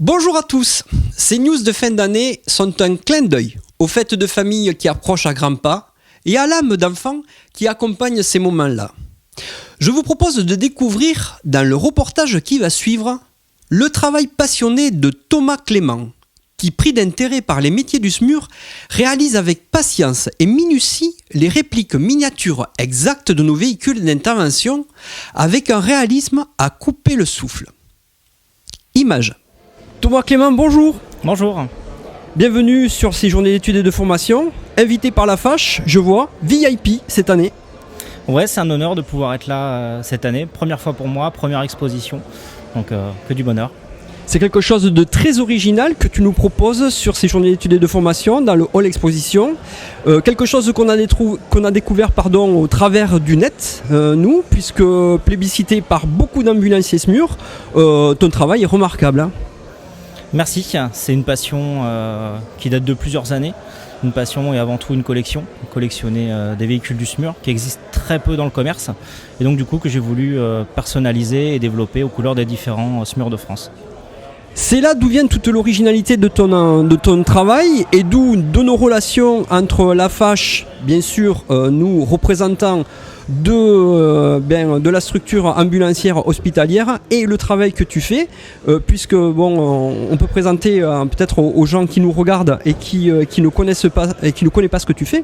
Bonjour à tous. Ces news de fin d'année sont un clin d'œil aux fêtes de famille qui approchent à grands pas et à l'âme d'enfant qui accompagne ces moments-là. Je vous propose de découvrir, dans le reportage qui va suivre, le travail passionné de Thomas Clément, qui, pris d'intérêt par les métiers du SMUR, réalise avec patience et minutie les répliques miniatures exactes de nos véhicules d'intervention avec un réalisme à couper le souffle. Image. Thomas Clément, bonjour. Bonjour. Bienvenue sur ces journées d'études et de formation. Invité par la FACHE, je vois, VIP cette année. Ouais, c'est un honneur de pouvoir être là cette année. Première fois pour moi, première exposition. Donc que du bonheur. C'est quelque chose de très original que tu nous proposes sur ces journées d'études et de formation dans le hall exposition. Quelque chose qu'on a découvert au travers du net, nous, puisque plébiscité par beaucoup d'ambulanciers SMUR, ton travail est remarquable. Hein. Merci, c'est une passion qui date de plusieurs années. Une passion et avant tout une collection. Collectionner des véhicules du SMUR qui existent très peu dans le commerce. Et donc du coup que j'ai voulu personnaliser et développer aux couleurs des différents SMUR de France. C'est là d'où vient toute l'originalité de ton travail et d'où de nos relations entre la FACHE, bien sûr, nous représentants de la structure ambulancière hospitalière et le travail que tu fais, puisque on peut présenter peut-être aux gens qui nous regardent et qui ne connaissent pas ce que tu fais.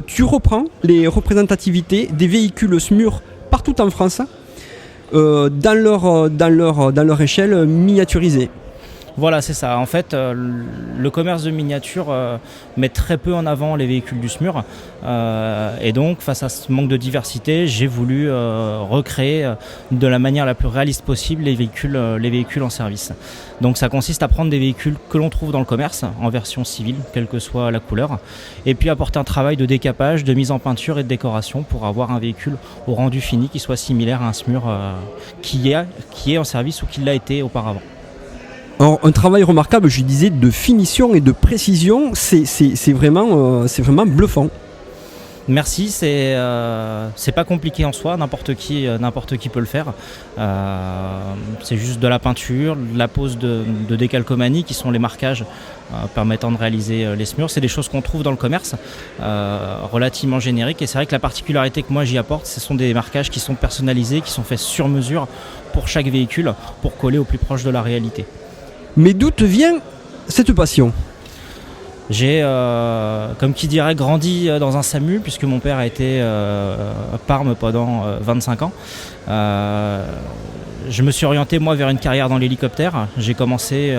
Tu reprends les représentativités des véhicules SMUR partout en France. Dans leur échelle miniaturisée. Voilà, c'est ça. En fait, le commerce de miniature met très peu en avant les véhicules du SMUR. Et donc, face à ce manque de diversité, j'ai voulu recréer de la manière la plus réaliste possible les véhicules en service. Donc, ça consiste à prendre des véhicules que l'on trouve dans le commerce, en version civile, quelle que soit la couleur, et puis apporter un travail de décapage, de mise en peinture et de décoration pour avoir un véhicule au rendu fini qui soit similaire à un SMUR qui est en service ou qui l'a été auparavant. Alors, un travail remarquable, je disais, de finition et de précision, c'est vraiment bluffant. Merci, c'est pas compliqué en soi, n'importe qui peut le faire. C'est juste de la peinture, de la pose de décalcomanie qui sont les marquages permettant de réaliser les SMUR. C'est des choses qu'on trouve dans le commerce, relativement génériques. Et c'est vrai que la particularité que moi j'y apporte, ce sont des marquages qui sont personnalisés, qui sont faits sur mesure pour chaque véhicule, pour coller au plus proche de la réalité. Mais d'où te vient cette passion ? J'ai, comme qui dirait, grandi dans un SAMU, puisque mon père a été à Parme pendant 25 ans. Je me suis orienté, moi, vers une carrière dans l'hélicoptère. J'ai commencé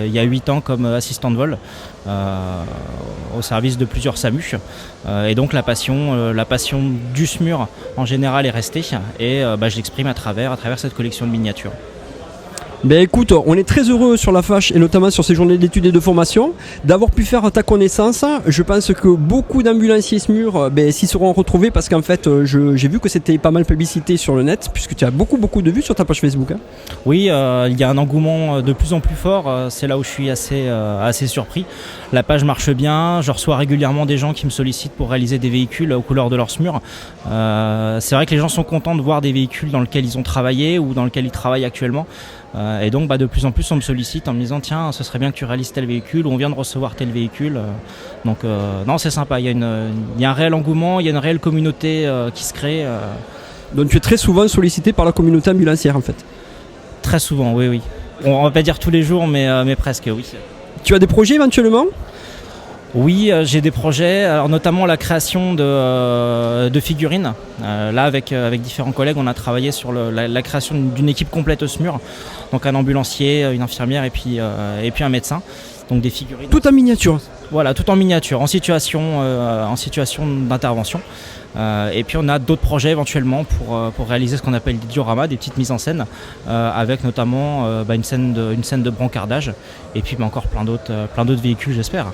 il y a 8 ans comme assistant de vol au service de plusieurs SAMU. Et donc la passion du SMUR en général est restée. Et je l'exprime à travers cette collection de miniatures. Ben écoute, on est très heureux sur la FACHE et notamment sur ces journées d'études et de formation d'avoir pu faire ta connaissance. Je pense que beaucoup d'ambulanciers SMUR s'y seront retrouvés parce qu'en fait j'ai vu que c'était pas mal publicité sur le net puisque tu as beaucoup de vues sur ta page Facebook. Hein. Oui, il y a un engouement de plus en plus fort, c'est là où je suis assez surpris. La page marche bien, je reçois régulièrement des gens qui me sollicitent pour réaliser des véhicules aux couleurs de leur SMUR. C'est vrai que les gens sont contents de voir des véhicules dans lesquels ils ont travaillé ou dans lesquels ils travaillent actuellement. Et donc de plus en plus on me sollicite en me disant tiens ce serait bien que tu réalises tel véhicule ou on vient de recevoir tel véhicule. Donc non c'est sympa, il y a un réel engouement, il y a une réelle communauté qui se crée. Donc tu es très souvent sollicité par la communauté ambulancière en fait. Très souvent, oui. On va pas dire tous les jours mais presque oui. Tu as des projets éventuellement ? Oui, j'ai des projets, alors notamment la création de figurines. Là, avec différents collègues, on a travaillé sur la création d'une équipe complète au SMUR. Donc un ambulancier, une infirmière et puis un médecin. Donc des figurines. Tout en miniature. Voilà, tout en miniature, en situation d'intervention. Et puis on a d'autres projets éventuellement pour réaliser ce qu'on appelle des dioramas, des petites mises en scène, avec notamment une scène de brancardage. Et puis encore plein d'autres véhicules, j'espère.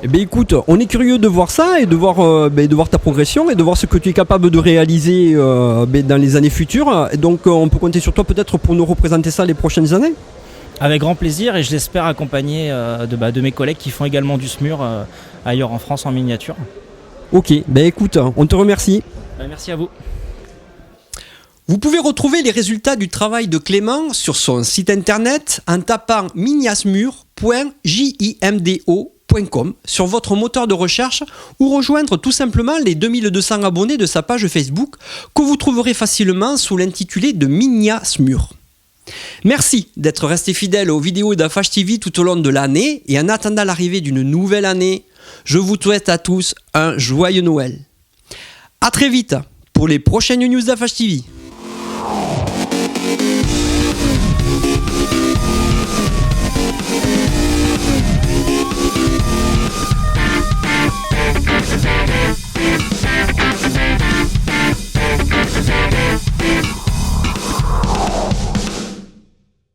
Eh bien écoute, on est curieux de voir ça et de voir ta progression et de voir ce que tu es capable de réaliser dans les années futures. Et donc on peut compter sur toi peut-être pour nous représenter ça les prochaines années. Avec grand plaisir et je l'espère accompagné de mes collègues qui font également du SMUR ailleurs en France en miniature. Ok, écoute, on te remercie. Merci à vous. Vous pouvez retrouver les résultats du travail de Clément sur son site internet en tapant mignasmur.jimdo.com sur votre moteur de recherche ou rejoindre tout simplement les 2200 abonnés de sa page Facebook que vous trouverez facilement sous l'intitulé de Mignasmur. Merci d'être resté fidèle aux vidéos d'Afache TV tout au long de l'année et en attendant l'arrivée d'une nouvelle année, je vous souhaite à tous un joyeux Noël. A très vite pour les prochaines news d'Afache TV.